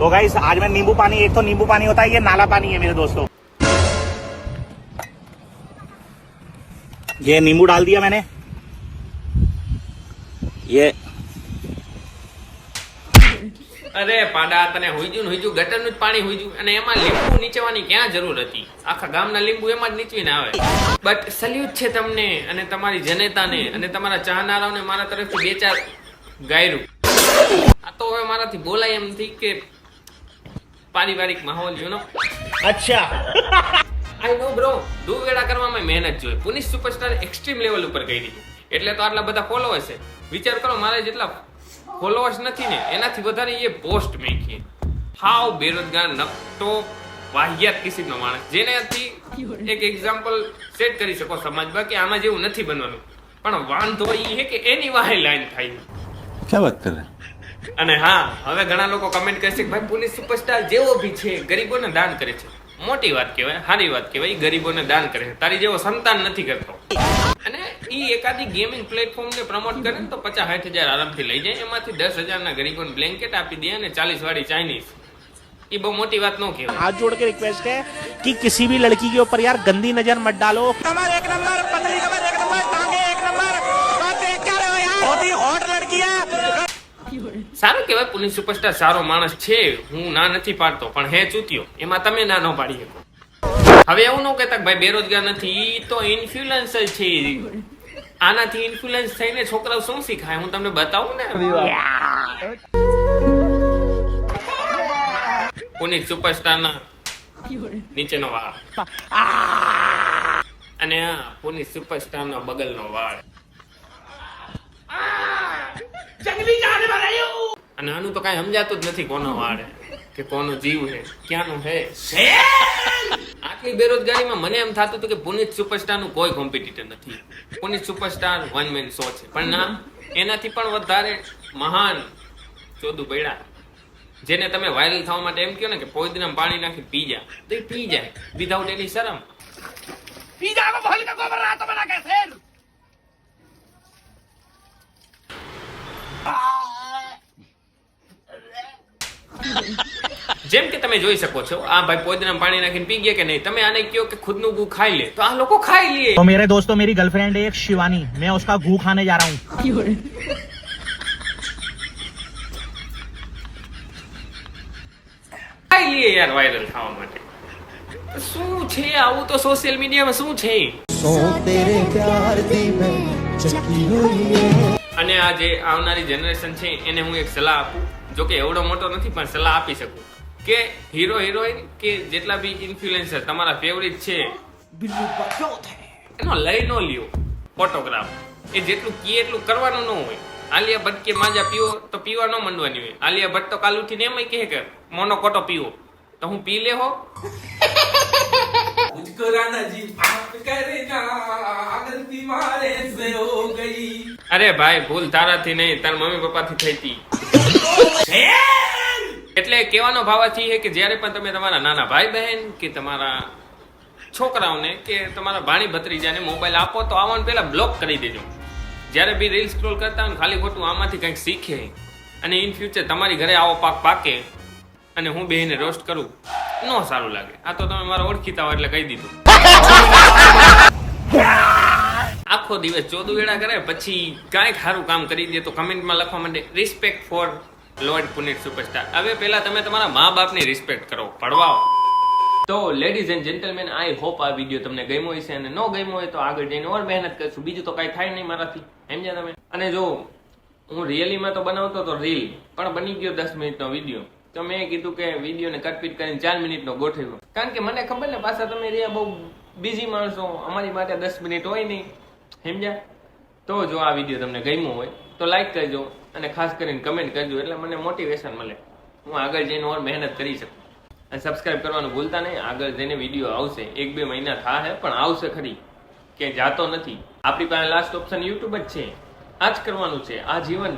तो गाइस आज मैं नींबू पानी, एक तो नींबू पानी होता है, ये नाला पानी है मेरे दोस्तों। ये नींबू डाल दिया मैंने, ये અરે પાડા તને હુઈજું ગટરનું જ પાણી હુઈજું અને એમાં લીંબુ નીચવાની ક્યાં જરૂર હતી? આખા ગામના લીંબુ એમાં જ નીચવીને આવે. બટ સલ્યુટ છે તમને અને તમારી જનતાને અને તમારા ચાહનારાઓને મારા તરફથી બે ચાર ગાયરું. આ તો હવે મારાથી બોલાય એમ નથી કે પારિવારિક માહોલ યુ નો. अच्छा આઈ નો બ્રો, દુવેડા કરવામાં મહેનત જોઈએ. પુનિશ સુપરસ્ટાર એક્સ્ટ્રીમ લેવલ ઉપર કરી એટલે તો આટલા બધા ફોલોઅર્સ છે. વિચાર કરો, મારે જેટલા ફોલોઅર્સ નથી ને એનાથી વધારે એ પોસ્ટ મેકી. હાવ બેરોજગાર નકટો વાહિયાત કિસ્મનો માણસ, જેનાથી એક એક્ઝામ્પલ સેટ કરી શકો સમાજમાં કે આમાં જેવું નથી બનવાનું. પણ વાંધો એ છે કે એની વાહે લાઈન થાય. क्या बात कर रहे हैं? અને હા, હવે ઘણા લોકો કમેન્ટ કરશે કે ભાઈ પુનિશ સુપરસ્ટાર જેવો ભી છે, ગરીબોને દાન કરે છે. મોટી વાત કહેવાય, સારી વાત કહેવાય, ગરીબોને દાન કરે છે. તારી જેવો સંતાન નથી કરતો. અને ઈ એકાદી ગેમિંગ પ્લેટફોર્મ ને પ્રમોટ કરે ને તો 50-60 હજાર આરામથી લઈ જાય. એમાંથી 10,000 ના ગરીબોને બ્લેન્કેટ આપી દે અને 40 વાળી ચાઇનીઝ. એ બહુ મોટી વાત ન કહેવાય. हाथ जोड़ के रिक्वेस्ट है कि किसी भी लड़की के ऊपर यार गंदी नजर मत डालो। कमर एक नंबर, पतली कमर एक नंबर, टांगे एक नंबर, बात देख क्या रहे हो यार, बहुत ही हॉट लड़की है। સારું કહેવાય, પુનિશ સુપરસ્ટાર સારો માણસ છે, હું ના નથી પાડતો, પણ હે ચૂત્યો, એમાં તમે ના ન પાડી શકો. હવે એવું ન કહેતા કે ભાઈ બેરોજગાર નથી, ઈ તો ઇન્ફ્લુએન્સર છે. આનાથી ઇન્ફ્લુએન્સ થઈને છોકરાઓ શું શીખાય હું તમને બતાવું ને. પુનિશ સુપરસ્ટારના નીચેનો વાળ અને આ પુનિશ સુપરસ્ટારનો બગલનો વાળ. અને આનું તો કઈ સમજાતું જ નથી કોનો વાળ કે કોનો જીવ છે, ક્યાંનું છે. આટલી બેરોજગારીમાં મને એમ થતું હતું કે પુનિશ સુપરસ્ટારનું કોઈ કોમ્પિટિટર નથી. પુનિશ સુપરસ્ટાર વન મેન શો છે, પણ ના, એનાથી પણ વધારે મહાન ચોદુ પૈડા, જેને તમે વાયરલ થવા માટે એમ કહો ને કે પોઈદરામાં પાણી નાખી પી જા, તો એ પી જાય વિધાઉટ એની શરમ. पी जाओ भोल का गोबर रहा तो बना कैसे। જેમ કે તમે જોઈ શકો છો, આ ભાઈ પોઈદરામાં પાણી નાખીને પી ગયા કે નહીં. તમે આને કહો કે ખુદનું ગુ ખાઈ લે, તો આ લોકો ખાઈ લે. तो मेरे दोस्तों, मेरी गर्लफ्रेंड है एक शिवानी, मैं उसका घू खाने जा रहा हूँ। ખાઈ લે યાર વાયરલ થવા માટે. શું છે આવું? તો સોશિયલ મીડિયામાં શું છે? અને આ જે આવનારી જનરેશન છે એને હું એક સલાહ આપું, જો કે એવડો મોટો નથી પણ સલાહ આપી શકું કે હીરો હિરોઈન કે જેટલા બી ઇન્ફ્લુએન્સર તમારા ફેવરિટ છે એનો લઈ ન લ્યો ફોટોગ્રાફ. એ જેટલું કહે એટલું કરવાનું ન હોય. આલિયા ભટ્ટ કે માજા પીવો તો પીવા ન માંડવાની હોય. આલિયા ભટ્ટ તો કાલ ઉઠીને એમ કહે કે મોનો કોટો પીવો, તો હું પી લે હો. અરે ભાઈ, ભૂલ તારાથી નહીં, તાર મમ્મી પપ્પાથી થઈ હતી. એટલે કહેવાનો ભાવાથી છે કે જ્યારે પણ તમે તમારા નાના ભાઈ બહેન કે તમારા છોકરાઓને કે તમારા ભાણી ભત્રીજાને મોબાઈલ આપો તો આવવાનું પહેલા બ્લોક કરી દેજો. જ્યારે બી રીલ સ્ક્રોલ કરતા હોય ખાલી ખોટું આમાંથી કંઈક શીખે અને ઇન ફ્યુચર તમારી ઘરે આવો પાક પાકે અને હું બેહીને રોસ્ટ કરું, ન સારું લાગે. આ તો તમે મારા ઓળખીતા હોય એટલે કહી દીધું. આખો દિવસ ચોદુ વેડા કરે પછી કાંઈક સારું કામ કરી દે તો કમેન્ટમાં લખવા માંડે રિસ્પેક્ટ ફોર લોર્ડ પુનિશ સુપરસ્ટાર. હવે પહેલા તમે તમારા મા બાપની રિસ્પેક્ટ કરો, ભણવાઓ. તો ladies and gentleman, I hope આ વિડીયો તમને ગમ્યો હશે, અને ન ગમ્યો હોય તો આગળ જઈને ઓર મહેનત કરશું. બીજું તો કાંઈ થાય નહીં મારાથી, સમજ્યા તમે? અને જો હું રિયલીમાં તો બનાવતો તો રીલ, પણ બની ગયો 10 મિનિટનો વિડીયો. તો મેં કીધું કે વિડીયોને કટપીટ કરીને 4 મિનિટનો ગોઠવ્યો, કારણ કે મને ખબર ને પાછા તમે રહ્યા બહુ બિઝી માણસો, અમારી માટે 10 મિનિટ હોય નહીં, સમજ્યા? તો જો આ વિડીયો તમને ગમ્યો હોય તો લાઈક કરજો અને ખાસ કરીને કમેન્ટ કરજો, એટલે મને મોટિવેશન મળે, હું આગળ જઈને ઓર મહેનત કરી શકું. અને સબસ્ક્રાઇબ કરવાનું ભૂલતા નહીં. આગળ જઈને વિડીયો આવશે, 1-2 મહિના થાય પણ આવશે ખરી, કે જાતો નથી. આપણી પાસે લાસ્ટ ઓપ્શન યુટ્યુબ જ છે. આ જ કરવાનું છે, આ જીવન